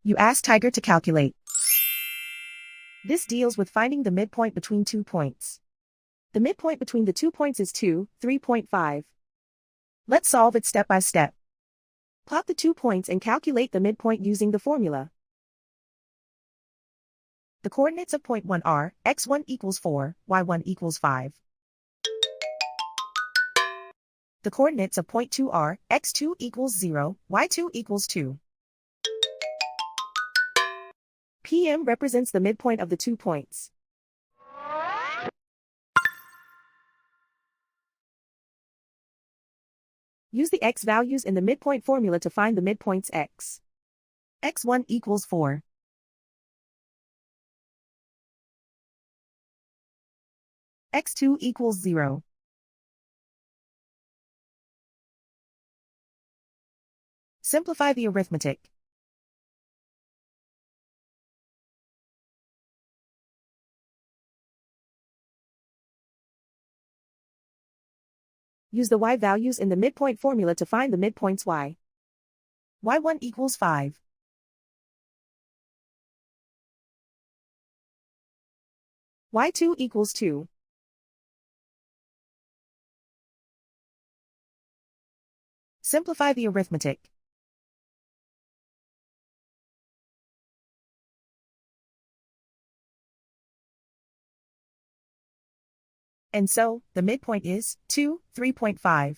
You ask Tiger to calculate. This deals with finding the midpoint between 2 points. The midpoint between the 2 points is 2, 3.5. Let's solve it step by step. Plot the 2 points and calculate the midpoint using the formula. The coordinates of point 1 are x1 equals 4, y1 equals 5. The coordinates of point 2 are x2 equals 0, y2 equals 2. PM represents the midpoint of the 2 points. Use the x values in the midpoint formula to find the midpoints x. x1 equals 4. x2 equals 0. Simplify the arithmetic. Use the y values in the midpoint formula to find the midpoints y. y1 equals 5. y2 equals 2. Simplify the arithmetic. And so, the midpoint is 2, 3.5.